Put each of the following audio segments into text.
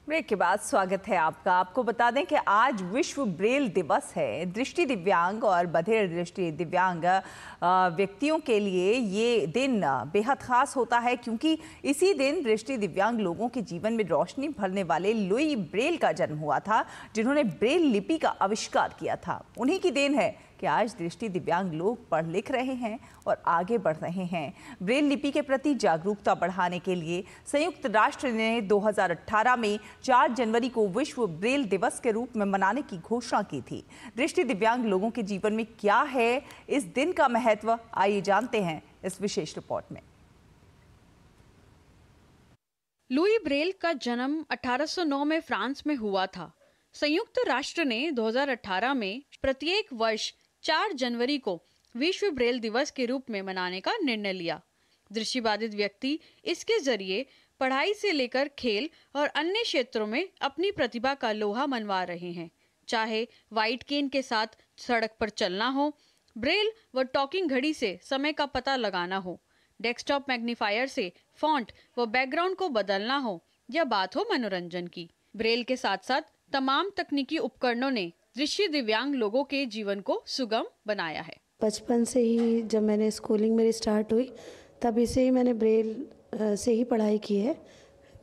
Break के बाद स्वागत है आपका। आपको बता दें कि आज विश्व ब्रेल दिवस है। दृष्टि दिव्यांग और बधिर दृष्टि दिव्यांग व्यक्तियों के लिए ये दिन बेहद खास होता है, क्योंकि इसी दिन दृष्टि दिव्यांग लोगों के जीवन में रोशनी भरने वाले लुई ब्रेल का जन्म हुआ था, जिन्होंने ब्रेल लिपि का आविष्कार किया था। उन्हीं की देन है कि आज दृष्टि दिव्यांग लोग पढ़ लिख रहे हैं और आगे बढ़ रहे हैं। ब्रेल लिपि के प्रति जागरूकता बढ़ाने के लिए संयुक्त राष्ट्र ने 2018 में 4 जनवरी को विश्व ब्रेल दिवस के रूप में मनाने की घोषणा की थी। दृष्टि दिव्यांग लोगों के जीवन में क्या है इस दिन का महत्व, आइए जानते हैं इस विशेष रिपोर्ट में। लुई ब्रेल का जन्म 1809 में फ्रांस में हुआ था। संयुक्त राष्ट्र ने 2018 में प्रत्येक वर्ष 4 जनवरी को विश्व ब्रेल दिवस के रूप में मनाने का निर्णय लिया। दृष्टिबाधित व्यक्ति इसके जरिए पढ़ाई से लेकर खेल और अन्य क्षेत्रों में अपनी प्रतिभा का लोहा मनवा रहे हैं। चाहे व्हाइट केन के साथ सड़क पर चलना हो, ब्रेल व टॉकिंग घड़ी से समय का पता लगाना हो, डेस्कटॉप मैग्नीफायर से फॉन्ट व बैकग्राउंड को बदलना हो, या बात हो मनोरंजन की। ब्रेल के साथ साथ तमाम तकनीकी उपकरणों ने दृष्टि दिव्यांग लोगों के जीवन को सुगम बनाया है। बचपन से ही जब मैंने स्कूलिंग मेरी स्टार्ट हुई तभी से ही मैंने ब्रेल से ही पढ़ाई की है।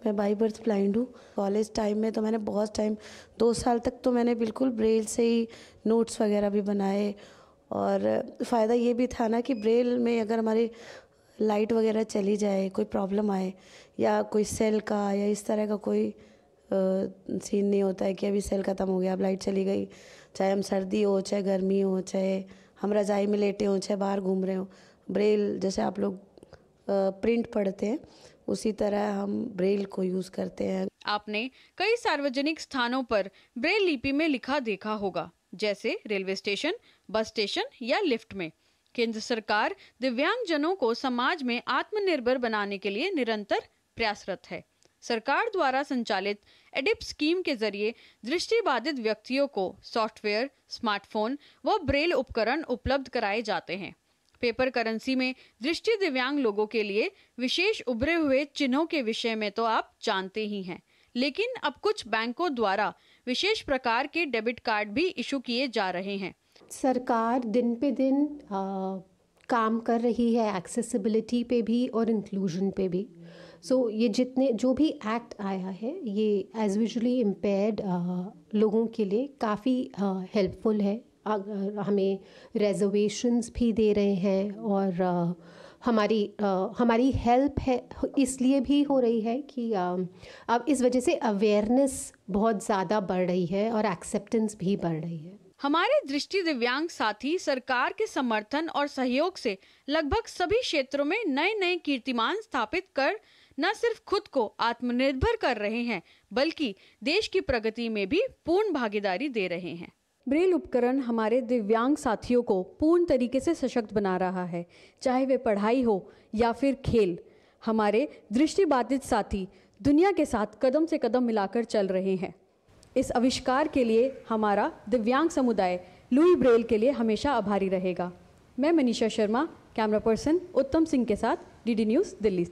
मैं बाई बर्थ ब्लाइंड हूँ। कॉलेज टाइम में तो मैंने बहुत टाइम 2 साल तक तो मैंने बिल्कुल ब्रेल से ही नोट्स वगैरह भी बनाए। और फ़ायदा ये भी था ना कि ब्रेल में अगर हमारी लाइट वगैरह चली जाए, कोई प्रॉब्लम आए या कोई सेल का या इस तरह का कोई सीन नहीं होता है कि अभी सेल ख़त्म हो गया, अब लाइट चली गई। चाहे हम सर्दी हो, चाहे गर्मी हो, चाहे हम रज़ाई में लेटे हों, चाहे बाहर घूम रहे हों, ब्रेल जैसे आप लोग प्रिंट पढ़ते हैं उसी तरह हम ब्रेल को यूज़ करते हैं। आपने कई सार्वजनिक स्थानों पर ब्रेल लिपि में लिखा देखा होगा, जैसे रेलवे स्टेशन, बस स्टेशन या लिफ्ट में। केंद्र सरकार दिव्यांगजनों को समाज में आत्मनिर्भर बनाने के लिए निरंतर प्रयासरत है। सरकार द्वारा संचालित एडिप स्कीम के जरिए दृष्टिबाधित व्यक्तियों को सॉफ्टवेयर, स्मार्टफोन व ब्रेल उपकरण उपलब्ध कराए जाते हैं। पेपर करेंसी में दृष्टि दिव्यांग लोगों के लिए विशेष उभरे हुए चिन्हों के विषय में तो आप जानते ही हैं, लेकिन अब कुछ बैंकों द्वारा विशेष प्रकार के डेबिट कार्ड भी इशू किए जा रहे हैं। सरकार दिन पे दिन काम कर रही है एक्सेसिबिलिटी पे भी और इंक्लूजन पे भी। ये जो भी एक्ट आया है ये एज विजुअली इम्पेयर्ड लोगों के लिए काफ़ी हेल्पफुल है। हमें रिजर्वेशंस भी दे रहे हैं और हमारी हेल्प है इसलिए भी हो रही है कि अब इस वजह से अवेयरनेस बहुत ज़्यादा बढ़ रही है और एक्सेप्टेंस भी बढ़ रही है। हमारे दृष्टि दिव्यांग साथी सरकार के समर्थन और सहयोग से लगभग सभी क्षेत्रों में नए नए कीर्तिमान स्थापित कर न सिर्फ खुद को आत्मनिर्भर कर रहे हैं, बल्कि देश की प्रगति में भी पूर्ण भागीदारी दे रहे हैं। ब्रेल उपकरण हमारे दिव्यांग साथियों को पूर्ण तरीके से सशक्त बना रहा है, चाहे वे पढ़ाई हो या फिर खेल। हमारे दृष्टिबाधित साथी दुनिया के साथ कदम से कदम मिलाकर चल रहे हैं। इस आविष्कार के लिए हमारा दिव्यांग समुदाय लुई ब्रेल के लिए हमेशा आभारी रहेगा। मैं मनीषा शर्मा, कैमरा पर्सन उत्तम सिंह के साथ, डीडी न्यूज़, दिल्ली।